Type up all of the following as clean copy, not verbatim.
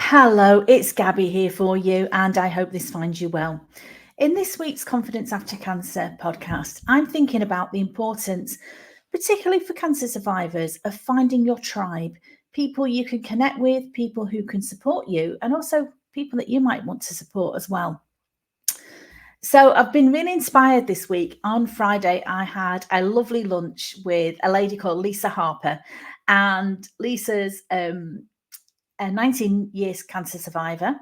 Hello, it's Gabby here for you, and I hope this finds you well. In this week's Confidence After Cancer podcast, I'm thinking about the importance, particularly for cancer survivors, of finding your tribe, people you can connect with, people who can support you, and also people that you might want to support as well. So I've been really inspired this week. On Friday, I had a lovely lunch with a lady called Lisa Harper, and Lisa's a 19 years cancer survivor.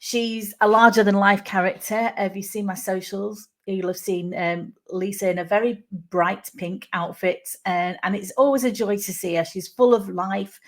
She's a larger than life character. Have you seen my socials? You'll have seen Lisa in a very bright pink outfit, and it's always a joy to see her. She's full of life.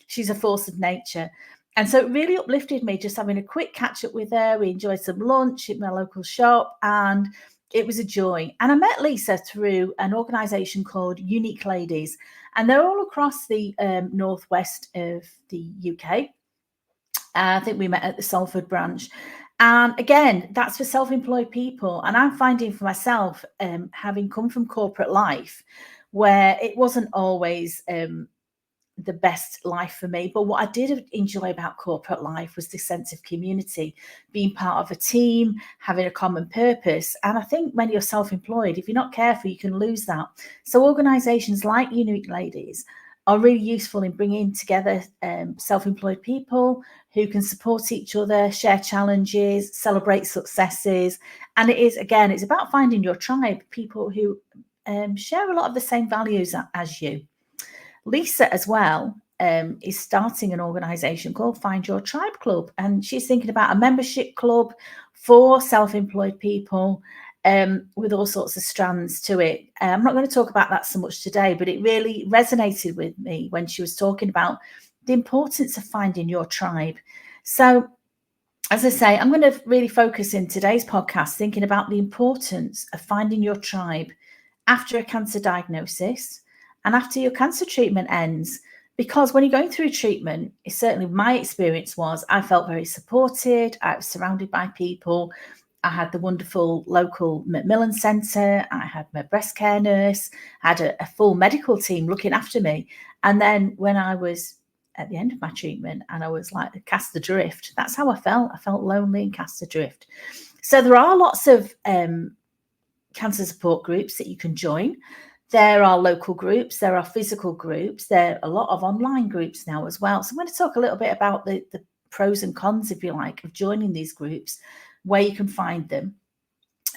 She's a force of nature. And so it really uplifted me just having a quick catch up with her. We enjoyed some lunch at my local shop, and it was a joy. And I met Lisa through an organisation called Unique Ladies, and they're all across the northwest of the UK. I think we met at the Salford branch. And again, that's for self-employed people. And I'm finding for myself, having come from corporate life, where it wasn't always the best life for me. But what I did enjoy about corporate life was the sense of community, being part of a team, having a common purpose. And I think when you're self-employed, if you're not careful, you can lose that. So organizations like Unique Ladies are really useful in bringing together self-employed people who can support each other, share challenges, celebrate successes. And it is, again, it's about finding your tribe, people who share a lot of the same values as you. Lisa, as well, is starting an organisation called Find Your Tribe Club, and she's thinking about a membership club for self-employed people with all sorts of strands to it. I'm not going to talk about that so much today, but it really resonated with me when she was talking about the importance of finding your tribe. So, as I say, I'm going to really focus in today's podcast thinking about the importance of finding your tribe after a cancer diagnosis and after your cancer treatment ends. Because when you're going through treatment, certainly my experience was I felt very supported. I was surrounded by people. I had the wonderful local Macmillan Centre. I had my breast care nurse. I had a full medical team looking after me. And then when I was at the end of my treatment and I was like cast adrift, that's how I felt. I felt lonely and cast adrift. So there are lots of cancer support groups that you can join. There are local groups, there are physical groups, there are a lot of online groups now as well. So I'm going to talk a little bit about the pros and cons, if you like, of joining these groups, where you can find them.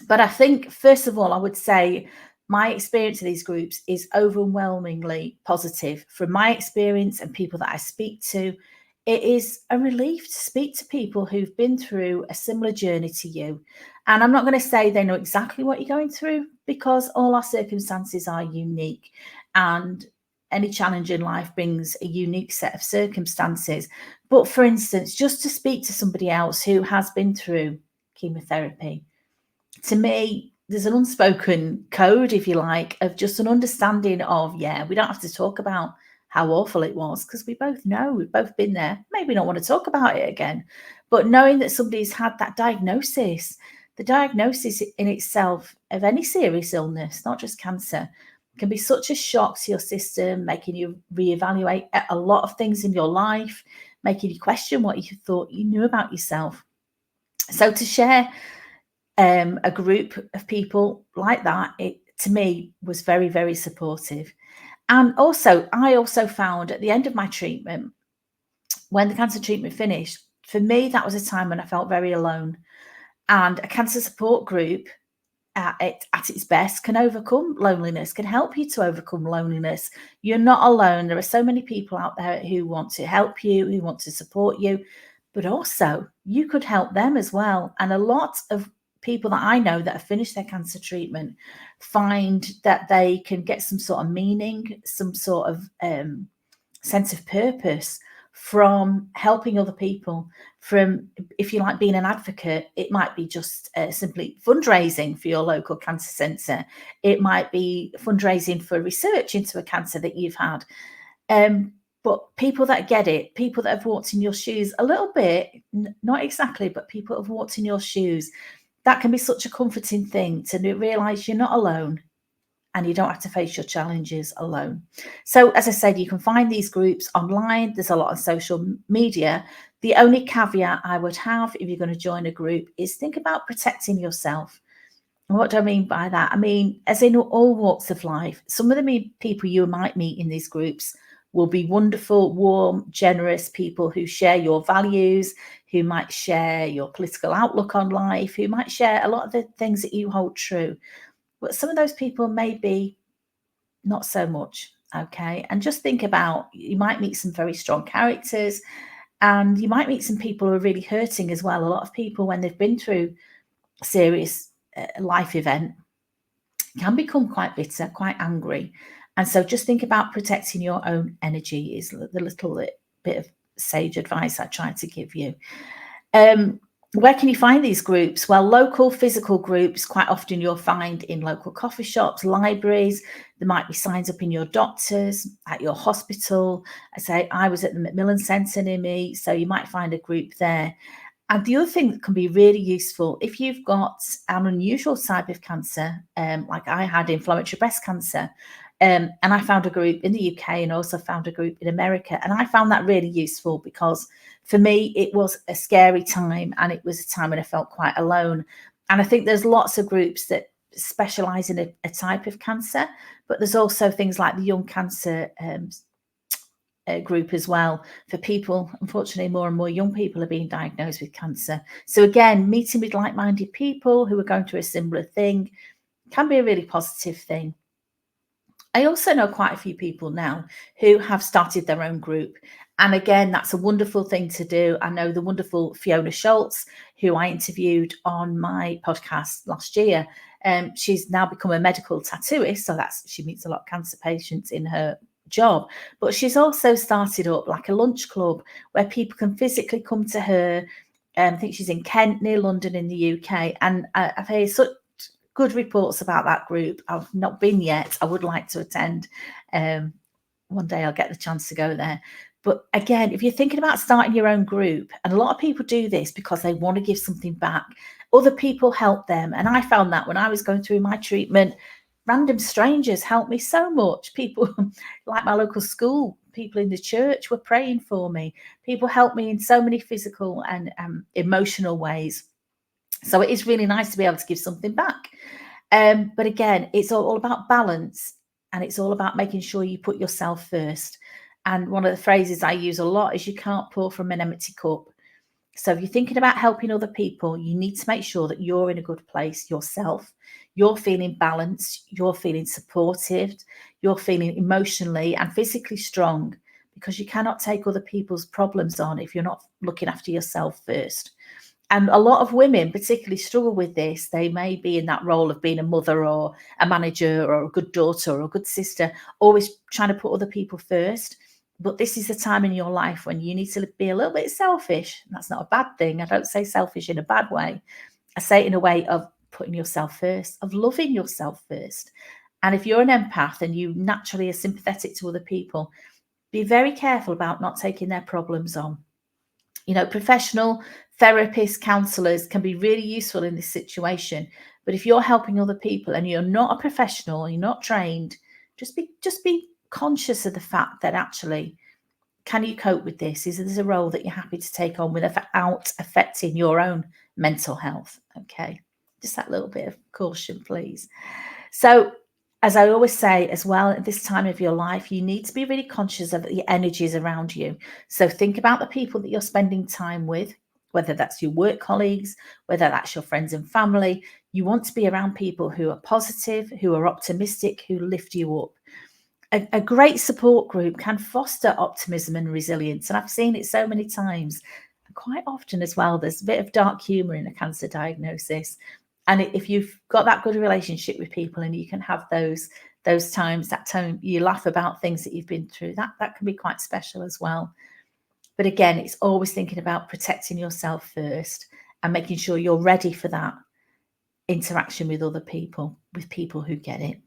But I think, first of all, I would say my experience of these groups is overwhelmingly positive. From my experience and people that I speak to, it is a relief to speak to people who've been through a similar journey to you. And I'm not going to say they know exactly what you're going through, because all our circumstances are unique, and any challenge in life brings a unique set of circumstances. But for instance, just to speak to somebody else who has been through chemotherapy, to me, there's an unspoken code, if you like, of just an understanding of, yeah, we don't have to talk about how awful it was, because we both know, we've both been there, maybe not want to talk about it again. But knowing that somebody's had that diagnosis, the diagnosis in itself of any serious illness, not just cancer, can be such a shock to your system, making you reevaluate a lot of things in your life, making you question what you thought you knew about yourself. So to share a group of people like that, it to me was very, very supportive. And also, I also found at the end of my treatment, when the cancer treatment finished, for me, that was a time when I felt very alone. And a cancer support group at its best can overcome loneliness, can help you to overcome loneliness. You're not alone. There are so many people out there who want to help you, who want to support you, but also you could help them as well. And a lot of people that I know that have finished their cancer treatment find that they can get some sort of meaning, some sort of sense of purpose from helping other people. From, if you like, being an advocate, it might be just simply fundraising for your local cancer centre. It might be fundraising for research into a cancer that you've had. But people that get it, people that have walked in your shoes a little bit, not exactly, but people that have walked in your shoes, that can be such a comforting thing to realise you're not alone and you don't have to face your challenges alone. So, as I said, you can find these groups online. There's a lot on social media. The only caveat I would have if you're going to join a group is think about protecting yourself. What do I mean by that? I mean, as in all walks of life, some of the people you might meet in these groups will be wonderful, warm, generous people who share your values, who might share your political outlook on life, who might share a lot of the things that you hold true. But some of those people may be not so much. Okay. And just think about, you might meet some very strong characters, and you might meet some people who are really hurting as well. A lot of people, when they've been through a serious life event, can become quite bitter, quite angry. And so just think about protecting your own energy is the little bit of sage advice I try to give you. Where can you find these groups? Well, local physical groups, quite often you'll find in local coffee shops, libraries. There might be signs up in your doctors, at your hospital. I was at the Macmillan Centre near me, so you might find a group there. And the other thing that can be really useful, if you've got an unusual type of cancer, like I had inflammatory breast cancer, and I found a group in the UK and also found a group in America. And I found that really useful because for me, it was a scary time, and it was a time when I felt quite alone. And I think there's lots of groups that specialize in a type of cancer, but there's also things like the Young Cancer group as well for people. Unfortunately, more and more young people are being diagnosed with cancer. So again, meeting with like-minded people who are going through a similar thing can be a really positive thing. I also know quite a few people now who have started their own group. And again, that's a wonderful thing to do. I know the wonderful Fiona Schultz, who I interviewed on my podcast last year. She's now become a medical tattooist. So she meets a lot of cancer patients in her job. But she's also started up like a lunch club where people can physically come to her. I think she's in Kent, near London in the UK. And I've heard such good reports about that group. I've not been yet. I would like to attend. One day I'll get the chance to go there. But again, if you're thinking about starting your own group, and a lot of people do this because they want to give something back, other people help them. And I found that when I was going through my treatment, random strangers helped me so much. People like my local school, people in the church were praying for me. People helped me in so many physical and emotional ways. So it is really nice to be able to give something back. But again, it's all about balance, and it's all about making sure you put yourself first. And one of the phrases I use a lot is you can't pour from an empty cup. So if you're thinking about helping other people, you need to make sure that you're in a good place yourself. You're feeling balanced, you're feeling supported, you're feeling emotionally and physically strong, because you cannot take other people's problems on if you're not looking after yourself first. And a lot of women particularly struggle with this. They may be in that role of being a mother or a manager or a good daughter or a good sister, always trying to put other people first. But this is a time in your life when you need to be a little bit selfish. That's not a bad thing. I don't say selfish in a bad way. I say it in a way of putting yourself first, of loving yourself first. And if you're an empath and you naturally are sympathetic to other people, be very careful about not taking their problems on. You know, professional therapists, counselors can be really useful in this situation. But if you're helping other people and you're not a professional, you're not trained, just be conscious of the fact that actually, can you cope with this? Is this a role that you're happy to take on without affecting your own mental health? Okay, just that little bit of caution, please. So, as I always say as well, at this time of your life, you need to be really conscious of the energies around you. So think about the people that you're spending time with, whether that's your work colleagues, whether that's your friends and family. You want to be around people who are positive, who are optimistic, who lift you up. A great support group can foster optimism and resilience. And I've seen it so many times. And quite often as well, there's a bit of dark humor in a cancer diagnosis. And if you've got that good relationship with people and you can have those times, that time you laugh about things that you've been through, that can be quite special as well. But again, it's always thinking about protecting yourself first and making sure you're ready for that interaction with other people, with people who get it.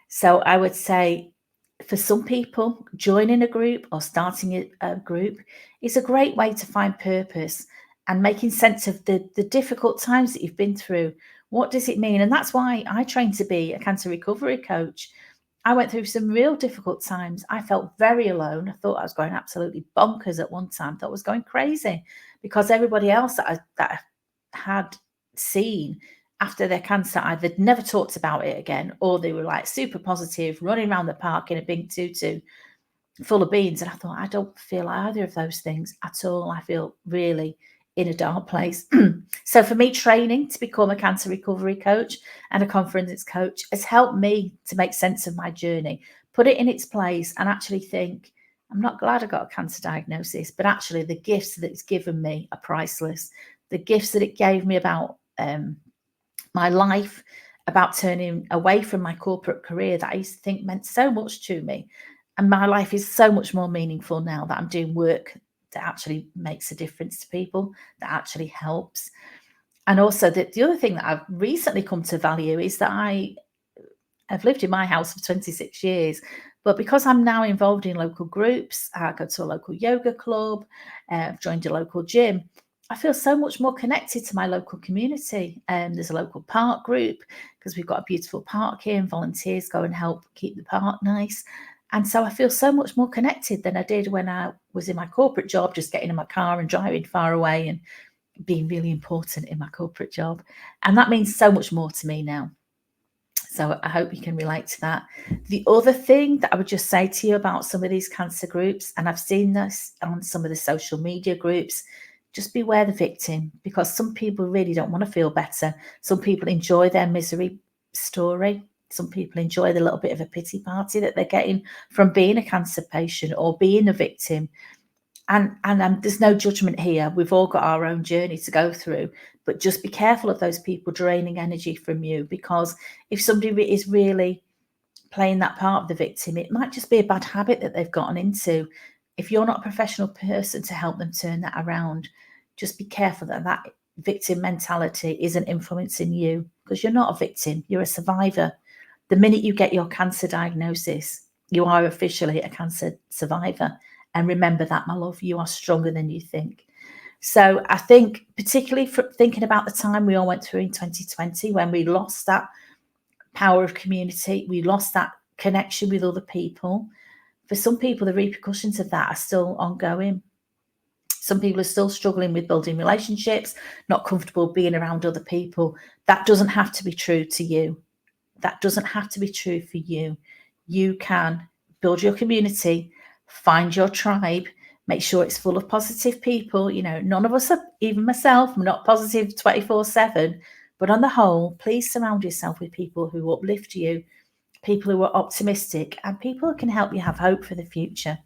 So I would say for some people, joining a group or starting a group is a great way to find purpose and making sense of the difficult times that you've been through. What does it mean? And that's why I trained to be a cancer recovery coach. I went through some real difficult times. I felt very alone. I thought I was going absolutely bonkers at one time. Thought I was going crazy because everybody else that I had seen after their cancer either never talked about it again, or they were like super positive, running around the park in a big tutu full of beans. And I thought, I don't feel either of those things at all. I feel really in a dark place. So for me, training to become a cancer recovery coach and a confidence coach has helped me to make sense of my journey, put it in its place, and actually think, I'm not glad I got a cancer diagnosis, but actually the gifts that it's given me are priceless. The gifts that it gave me about my life, about turning away from my corporate career that I used to think meant so much to me. And my life is so much more meaningful now that I'm doing work that actually makes a difference to people, that actually helps. And also the other thing that I've recently come to value is that I've lived in my house for 26 years, but because I'm now involved in local groups, I go to a local yoga club, I've joined a local gym, I feel so much more connected to my local community. There's a local park group because we've got a beautiful park here and volunteers go and help keep the park nice. And so I feel so much more connected than I did when I was in my corporate job, just getting in my car and driving far away and being really important in my corporate job. And that means so much more to me now. So I hope you can relate to that. The other thing that I would just say to you about some of these cancer groups, and I've seen this on some of the social media groups, just beware the victim, because some people really don't want to feel better. Some people enjoy their misery story. Some people enjoy the little bit of a pity party that they're getting from being a cancer patient or being a victim. And there's no judgment here. We've all got our own journey to go through, but just be careful of those people draining energy from you, because if somebody is really playing that part of the victim, it might just be a bad habit that they've gotten into. If you're not a professional person to help them turn that around, just be careful that that victim mentality isn't influencing you, because you're not a victim, you're a survivor. The minute you get your cancer diagnosis, you are officially a cancer survivor. And remember that, my love, you are stronger than you think. So I think, particularly for thinking about the time we all went through in 2020, when we lost that power of community, we lost that connection with other people. For some people, the repercussions of that are still ongoing. Some people are still struggling with building relationships, not comfortable being around other people. That doesn't have to be true to you. That doesn't have to be true for you. You can build your community, find your tribe, make sure it's full of positive people. You know, none of us are, even myself, I'm not positive 24/7, but on the whole, please surround yourself with people who uplift you, people who are optimistic, and people who can help you have hope for the future.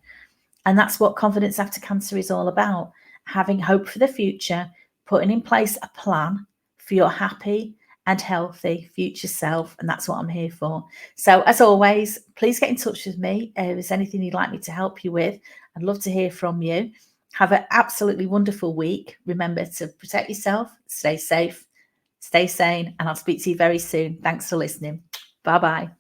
And that's what Confidence After Cancer is all about: having hope for the future, putting in place a plan for your happy and healthy future self. And that's what I'm here for. So as always, please get in touch with me if there's anything you'd like me to help you with. I'd love to hear from you. Have an absolutely wonderful week. Remember to protect yourself, stay safe, stay sane, and I'll speak to you very soon. Thanks for listening. Bye-bye.